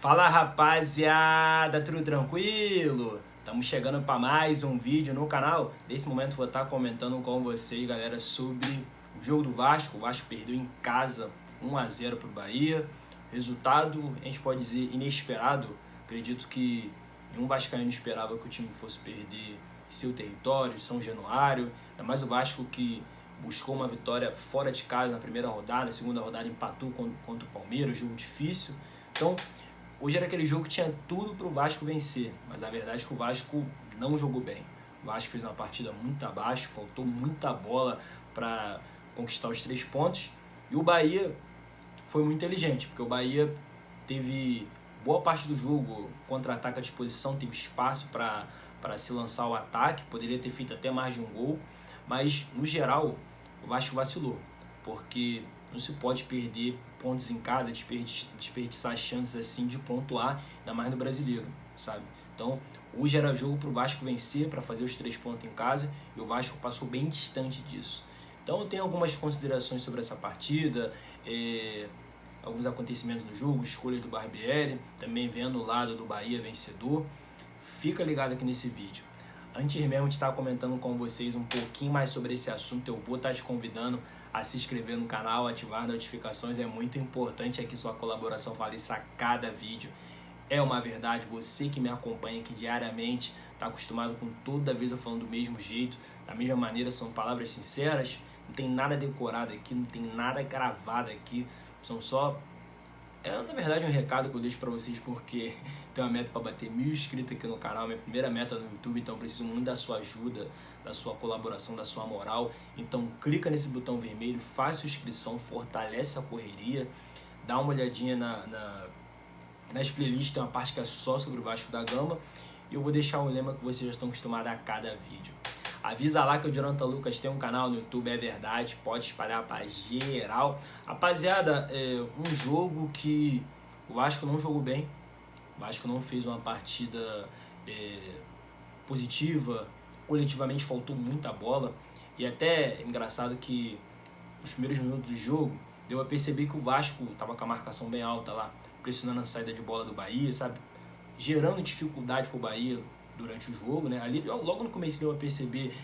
Fala rapaziada, tudo tranquilo? Estamos chegando para mais um vídeo no canal. Nesse momento vou estar comentando com vocês, galera, sobre o jogo do Vasco. O Vasco perdeu em casa 1-0 para o Bahia. Resultado, a gente pode dizer, inesperado. Acredito que nenhum vascaíno esperava que o time fosse perder seu território, São Januário. Ainda mais o Vasco que buscou uma vitória fora de casa na primeira rodada, na segunda rodada empatou contra o Palmeiras, jogo difícil. Então, hoje era aquele jogo que tinha tudo para o Vasco vencer, mas a verdade é que o Vasco não jogou bem. O Vasco fez uma partida muito abaixo, faltou muita bola para conquistar os 3 pontos. E o Bahia foi muito inteligente, porque o Bahia teve boa parte do jogo contra-ataque à disposição, teve espaço para se lançar o ataque, poderia ter feito até mais de um gol, mas no geral o Vasco vacilou, porque não se pode perder pontos em casa, desperdiçar chances assim de pontuar, ainda mais no Brasileiro, sabe? Então, hoje era jogo para o Vasco vencer, para fazer os 3 pontos em casa, e o Vasco passou bem distante disso. Então, eu tenho algumas considerações sobre essa partida, alguns acontecimentos no jogo, escolhas do Barbieri, também vendo o lado do Bahia vencedor. Fica ligado aqui nesse vídeo. Antes mesmo de estar comentando com vocês um pouquinho mais sobre esse assunto, eu vou estar te convidando a se inscrever no canal, ativar notificações, é muito importante aqui sua colaboração vale isso a cada vídeo. É uma verdade, você que me acompanha aqui diariamente, está acostumado com toda vez eu falando do mesmo jeito, da mesma maneira, são palavras sinceras, não tem nada decorado aqui, não tem nada gravado aqui, são só... na verdade um recado que eu deixo pra vocês, porque tenho uma meta para bater 1000 inscritos aqui no canal, minha primeira meta no YouTube, então preciso muito da sua ajuda, da sua colaboração, da sua moral. Então clica nesse botão vermelho, faz sua inscrição, fortalece a correria, dá uma olhadinha nas playlists, tem uma parte que é só sobre o Vasco da Gama, e eu vou deixar um lema que vocês já estão acostumados a cada vídeo. Avisa lá que o Jonathan Lucas tem um canal no YouTube, é verdade, pode espalhar pra geral. Rapaziada, um jogo que o Vasco não jogou bem, o Vasco não fez uma partida positiva, coletivamente faltou muita bola, e até é engraçado que nos primeiros minutos do jogo deu a perceber que o Vasco estava com a marcação bem alta lá, pressionando a saída de bola do Bahia, sabe? Gerando dificuldade pro Bahia durante o jogo, né? Ali logo no começo deu a perceber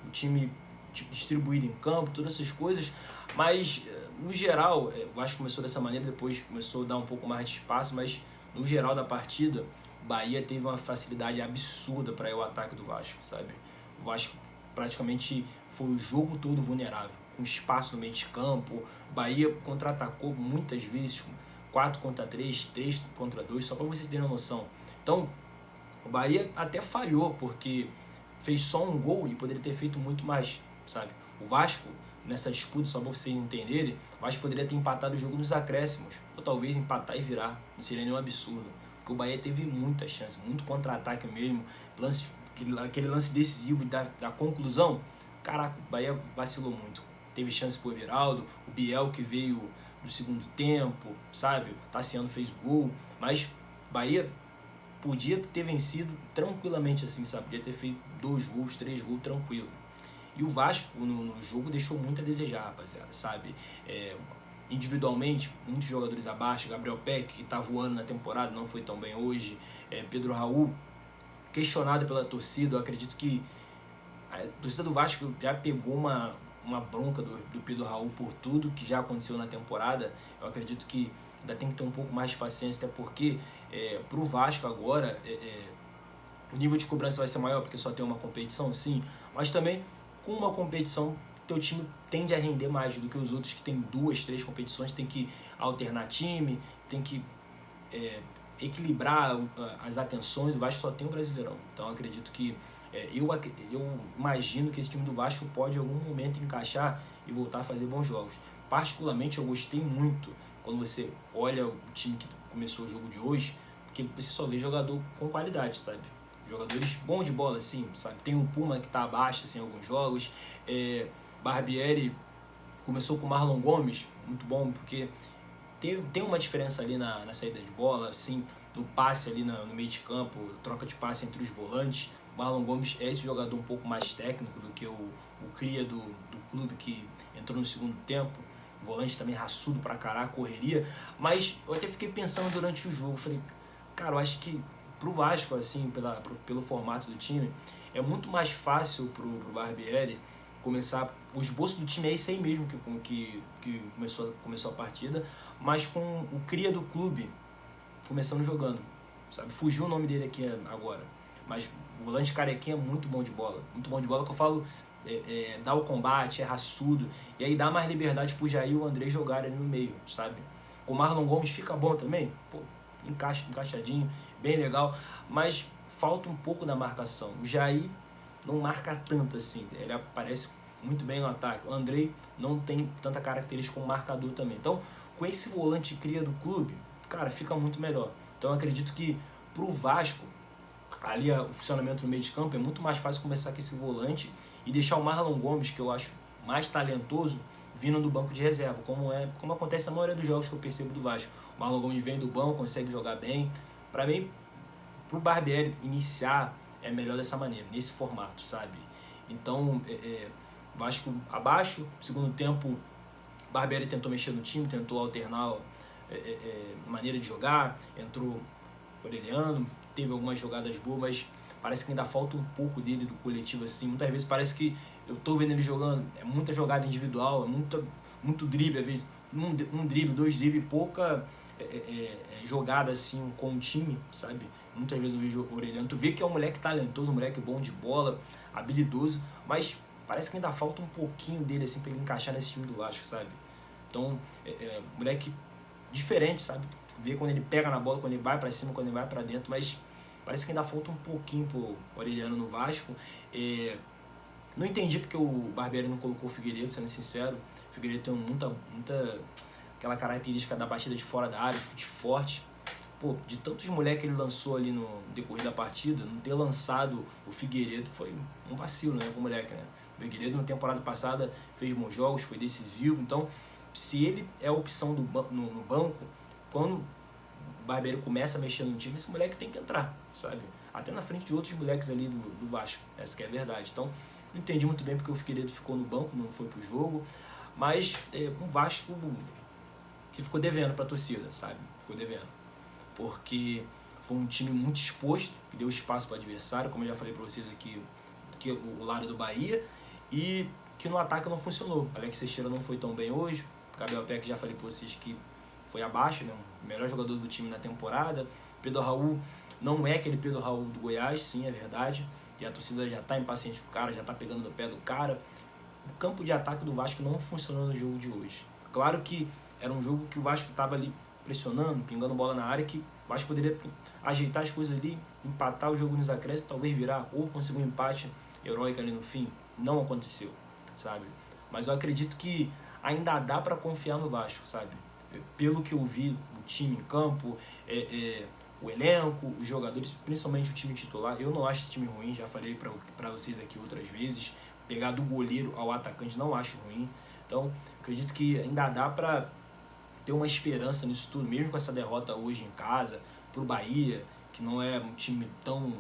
o time distribuído em campo, todas essas coisas, mas no geral o Vasco começou dessa maneira, depois começou a dar um pouco mais de espaço, mas no geral da partida o Bahia teve uma facilidade absurda para ir ao ataque do Vasco, sabe? O Vasco praticamente foi o jogo todo vulnerável, com espaço no meio de campo, o Bahia contra-atacou muitas vezes, 4 contra 3, 3 contra 2, só para vocês terem uma noção. Então, o Bahia até falhou, porque fez só um gol e poderia ter feito muito mais, sabe? O Vasco, nessa disputa, só para vocês entenderem, o Vasco poderia ter empatado o jogo nos acréscimos, ou talvez empatar e virar, não seria nenhum absurdo, porque o Bahia teve muita chance, muito contra-ataque mesmo, aquele lance decisivo da conclusão, caraca, o Bahia vacilou muito. Teve chance por Everaldo, o Biel que veio no segundo tempo, sabe? O Tassiano fez o gol, mas Bahia podia ter vencido tranquilamente assim, sabe? Podia ter feito 2 gols, 3 gols tranquilo. E o Vasco no jogo deixou muito a desejar, rapaziada, sabe? Individualmente, muitos jogadores abaixo, Gabriel Peck, que tá voando na temporada, não foi tão bem hoje, Pedro Raul, questionado pela torcida. Eu acredito que a torcida do Vasco já pegou uma bronca do Pedro Raul por tudo que já aconteceu na temporada. Eu acredito que ainda tem que ter um pouco mais de paciência, até porque pro Vasco agora o nível de cobrança vai ser maior, porque só tem uma competição, sim, mas também com uma competição teu time tende a render mais do que os outros que tem 2, 3 competições, tem que alternar time, tem que equilibrar as atenções. O Vasco só tem o Brasileirão, então eu acredito que eu imagino que esse time do Vasco pode em algum momento encaixar e voltar a fazer bons jogos. Particularmente eu gostei muito quando você olha o time que começou o jogo de hoje, porque você só vê jogador com qualidade, sabe? Jogadores bons de bola, assim, sabe? Tem um Puma que tá abaixo, assim, em alguns jogos. Barbieri começou com o Marlon Gomes, muito bom, porque tem uma diferença ali na saída de bola, assim, no passe ali no meio de campo, troca de passe entre os volantes. O Marlon Gomes é esse jogador um pouco mais técnico do que o cria do clube que entrou no segundo tempo. volante também raçudo pra caralho, correria. Mas eu até fiquei pensando durante o jogo, falei, cara, eu acho que pro Vasco, assim, pelo formato do time, é muito mais fácil pro Barbieri começar. O esboço do time é esse aí mesmo que começou a partida, mas com o cria do clube começando jogando, sabe? Fugiu o nome dele aqui agora, mas o volante carequinha é muito bom de bola, que eu falo, dá o combate, é raçudo, e aí dá mais liberdade pro Jair e o André jogarem ali no meio, sabe? Com o Marlon Gomes fica bom também, pô, encaixadinho, bem legal, mas falta um pouco da marcação. O Jair não marca tanto assim, ele aparece muito bem no ataque. O Andrei não tem tanta característica como marcador também. Então, com esse volante cria do clube, cara, fica muito melhor. Então, eu acredito que pro Vasco, ali o funcionamento no meio de campo, é muito mais fácil começar com esse volante e deixar o Marlon Gomes, que eu acho mais talentoso, vindo do banco de reserva, como acontece na maioria dos jogos que eu percebo do Vasco. O Marlon Gomes vem do banco, consegue jogar bem. Para mim, pro Barbieri iniciar, é melhor dessa maneira, nesse formato, sabe? Então, Vasco abaixo, segundo tempo, Barbieri tentou mexer no time, tentou alternar maneira de jogar, entrou Aureliano, teve algumas jogadas boas, mas parece que ainda falta um pouco dele do coletivo, assim. Muitas vezes parece que eu tô vendo ele jogando, é muita jogada individual, é muito drible, às vezes um drible, dois drible, pouca jogada assim com o time, sabe? Muitas vezes eu vejo o Aureliano, tu vê que é um moleque talentoso, um moleque bom de bola, habilidoso, mas parece que ainda falta um pouquinho dele assim pra ele encaixar nesse time do Vasco, sabe? Então, moleque diferente, sabe? Vê quando ele pega na bola, quando ele vai pra cima, quando ele vai pra dentro, mas parece que ainda falta um pouquinho pro Aureliano no Vasco. Não entendi porque o Barbieri não colocou o Figueiredo, sendo sincero. O Figueiredo tem muita aquela característica da batida de fora da área, chute forte. Pô, de tantos moleques que ele lançou ali no decorrer da partida, não ter lançado o Figueiredo foi um vacilo, né, pro moleque, né? O Figueiredo na temporada passada fez bons jogos, foi decisivo, então se ele é a opção no banco, quando o Barbieri começa a mexer no time, esse moleque tem que entrar, sabe? Até na frente de outros moleques ali do Vasco, essa que é a verdade. Então, não entendi muito bem porque o Figueiredo ficou no banco, não foi pro jogo, mas um Vasco que ficou devendo pra torcida, sabe? Ficou devendo. Porque foi um time muito exposto, que deu espaço para o adversário, como eu já falei para vocês aqui, que o lado do Bahia, e que no ataque não funcionou. Alex Teixeira não foi tão bem hoje, Gabriel Peck já falei para vocês que foi abaixo, né? O melhor jogador do time na temporada. Pedro Raul não é aquele Pedro Raul do Goiás, sim, é verdade, e a torcida já está impaciente com o cara, já está pegando no pé do cara. O campo de ataque do Vasco não funcionou no jogo de hoje. Claro que era um jogo que o Vasco estava ali pressionando, pingando bola na área, que o Vasco poderia ajeitar as coisas ali, empatar o jogo nos acréscimos, talvez virar, ou conseguir um empate heróico ali no fim. Não aconteceu, sabe? Mas eu acredito que ainda dá para confiar no Vasco, sabe? Pelo que eu vi do time em campo, o elenco, os jogadores, principalmente o time titular, eu não acho esse time ruim, já falei para vocês aqui outras vezes, pegar do goleiro ao atacante não acho ruim, então acredito que ainda dá para ter uma esperança nisso tudo, mesmo com essa derrota hoje em casa, pro Bahia, que não é um time tão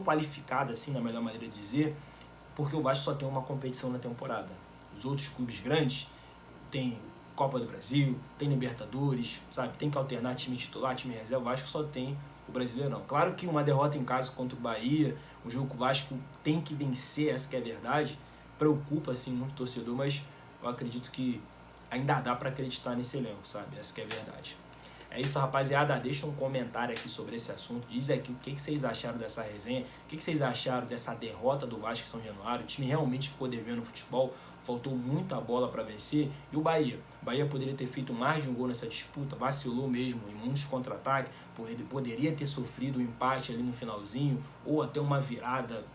qualificado assim, na melhor maneira de dizer, porque o Vasco só tem uma competição na temporada. Os outros clubes grandes tem Copa do Brasil, tem Libertadores, sabe? Tem que alternar time titular, time reserva. O Vasco só tem o Brasileirão. Claro que uma derrota em casa contra o Bahia, um jogo que o Vasco tem que vencer, essa que é a verdade, preocupa assim muito o torcedor, mas eu acredito que ainda dá para acreditar nesse elenco, sabe? Essa que é a verdade. É isso, rapaziada. Deixa um comentário aqui sobre esse assunto. Diz aqui o que vocês acharam dessa resenha. O que vocês acharam dessa derrota do Vasco em São Januário. O time realmente ficou devendo no futebol. Faltou muita bola para vencer. E o Bahia? O Bahia poderia ter feito mais de um gol nessa disputa. Vacilou mesmo em muitos contra-ataques. Poderia ter sofrido um empate ali no finalzinho. Ou até uma virada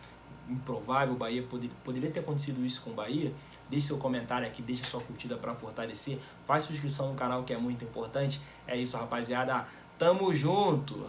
improvável. O Bahia poderia ter acontecido isso com o Bahia. Deixe seu comentário aqui, deixe sua curtida para fortalecer. Faz sua inscrição no canal que é muito importante. É isso, rapaziada. Tamo junto!